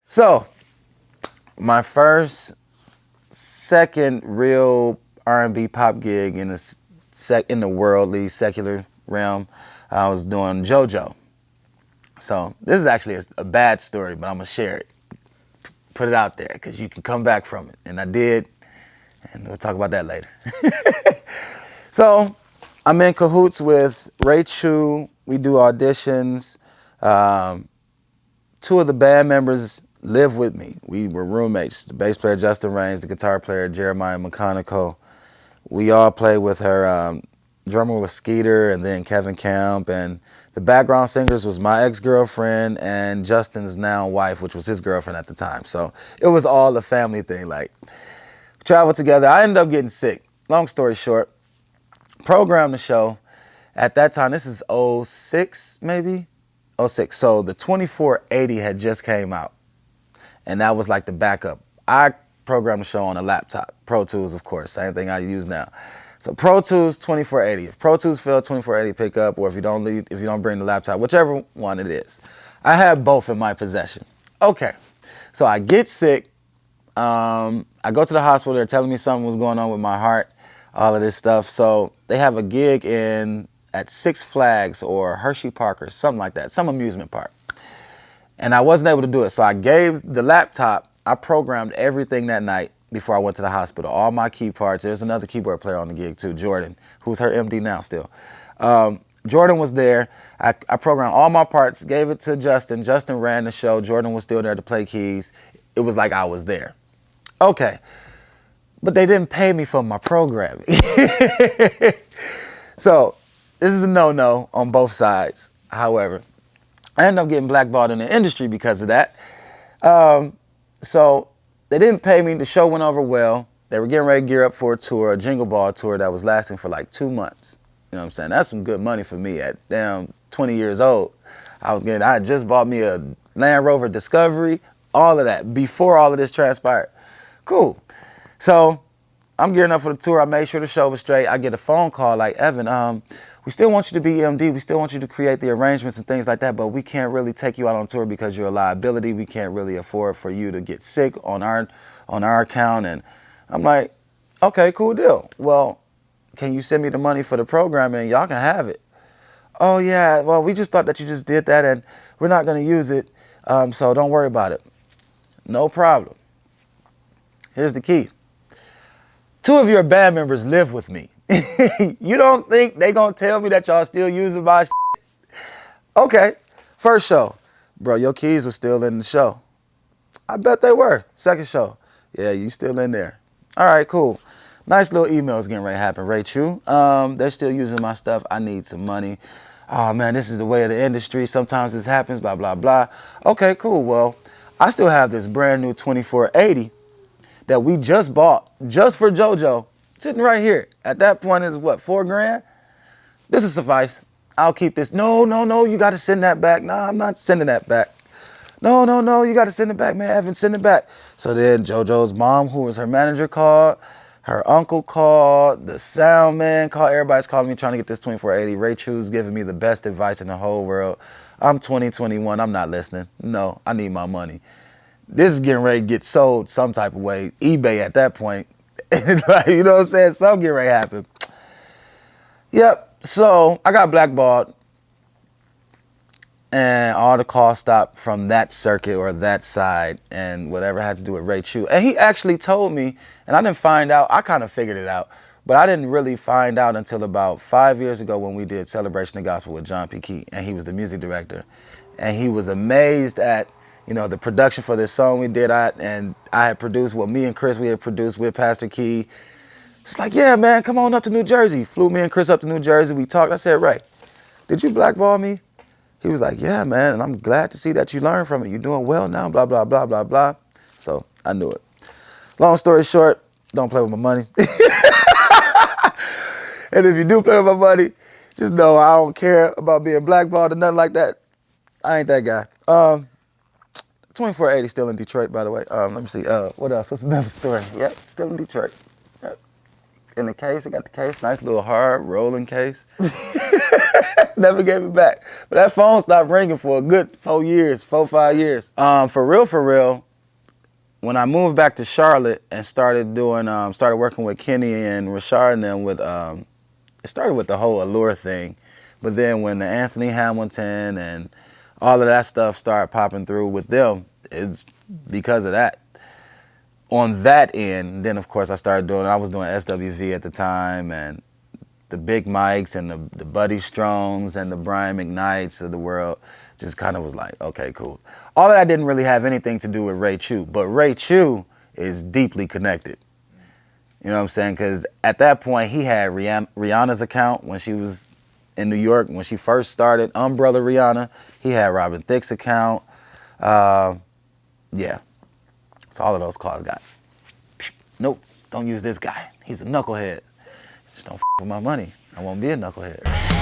So, my second real R&B pop gig in the worldly secular realm, I was doing JoJo. So this is actually a bad story, but I'm gonna share it, put it out there, because you can come back from it, and I did, and we'll talk about that later. So I'm in cahoots with Ray Chew. We do auditions. Two of the band members live with me. We were roommates. The bass player, Justin Raines, the guitar player, Jeremiah McConical. We all played with her. Drummer was Skeeter, and then Kevin Camp, and the background singers was my ex-girlfriend and Justin's now wife, which was his girlfriend at the time. So it was all a family thing. Like, traveled together. I ended up getting sick. Long story short, programmed the show. At that time, this is 06 maybe? 06. So the 2480 had just came out, and that was like the backup. I programmed the show on a laptop. Pro Tools, of course, same thing I use now. So Pro Tools 2480. If Pro Tools fail, 2480 pick up, or if you don't bring the laptop, whichever one it is. I have both in my possession. Okay, so I get sick. I go to the hospital. They're telling me something was going on with my heart, all of this stuff. So they have a gig at Six Flags or Hershey Park or something like that, some amusement park. And I wasn't able to do it. So I gave the laptop. I programmed everything that night before I went to the hospital. All my key parts. There's another keyboard player on the gig too, Jordan, who's her MD now still. Jordan was there. I programmed all my parts, gave it to Justin. Justin ran the show. Jordan was still there to play keys. It was like I was there. Okay. But they didn't pay me for my programming. So this is a no-no on both sides. However, I ended up getting blackballed in the industry because of that. So they didn't pay me. The show went over well. They were getting ready to gear up for a tour, a Jingle Ball tour that was lasting for like 2 months. You know what I'm saying? That's some good money for me at damn 20 years old. I had just bought me a Land Rover Discovery, all of that, before all of this transpired. Cool. So I'm gearing up for the tour. I made sure the show was straight. I get a phone call like, Evan, we still want you to be MD. We still want you to create the arrangements and things like that, but we can't really take you out on tour because you're a liability. We can't really afford for you to get sick on our account. And I'm like, okay, cool deal. Well, can you send me the money for the programming and y'all can have it? Oh, yeah, well, we just thought that you just did that and we're not going to use it, so don't worry about it. No problem. Here's the key. 2 of your band members live with me. You don't think they gonna tell me that y'all still using my shit? Okay, first show. Bro, your keys were still in the show. I bet they were. Second show. Yeah, you still in there. All right, cool. Nice little emails getting ready to happen. Ray Chew, they're still using my stuff. I need some money. Oh, man, this is the way of the industry. Sometimes this happens, blah, blah, blah. Okay, cool. Well, I still have this brand new 2480 that we just bought just for JoJo, sitting right here. At that point, is what, $4,000? This will suffice. I'll keep this. No, you got to send that back. Nah, I'm not sending that back. No, you got to send it back, man. Evan, send it back. So then JoJo's mom, who was her manager, called. Her uncle called. The sound man called. Everybody's calling me trying to get this 2480. Ray Chew's giving me the best advice in the whole world. I'm 2021. I'm not listening. No, I need my money. This is getting ready to get sold some type of way. eBay at that point. Like, you know what I'm saying? Something getting ready to happen. Yep. So I got blackballed. And all the calls stopped from that circuit or that side and whatever had to do with Ray Chew. And he actually told me, and I didn't find out. I kind of figured it out. But I didn't really find out until about 5 years ago when we did Celebration of Gospel with John P. Key. And he was the music director. And he was amazed at, you know, the production for this song we did. I had produced, me and Chris, we had produced with Pastor Key. It's like, yeah, man, come on up to New Jersey. Flew me and Chris up to New Jersey. We talked. I said, Ray, did you blackball me? He was like, yeah, man, and I'm glad to see that you learned from it. You're doing well now, blah, blah, blah, blah, blah. So I knew it. Long story short, don't play with my money. And if you do play with my money, just know I don't care about being blackballed or nothing like that. I ain't that guy. 2480 still in Detroit, by the way. Let me see. What else? What's another story? Yep, still in Detroit. Yep. in the case. I got the case, nice little hard rolling case. Never gave it back. But that phone stopped ringing for a good 4 years, 5 years. For real, when I moved back to Charlotte and started working with Kenny and Rashard and them it started with the whole Allure thing. But then when the Anthony Hamilton and all of that stuff started popping through with them, it's because of that. On that end, then of course I was doing SWV at the time, and the Big Mikes and the Buddy Strongs and the Brian McKnights of the world just kind of was like, okay, cool. All of that didn't really have anything to do with Ray Chew, but Ray Chew is deeply connected. You know what I'm saying? Because at that point, he had Rihanna's account when she was in New York, when she first started, Umbrella Rihanna. He had Robin Thicke's account. Yeah. So all of those calls got, nope, don't use this guy. He's a knucklehead. Just don't with my money. I won't be a knucklehead.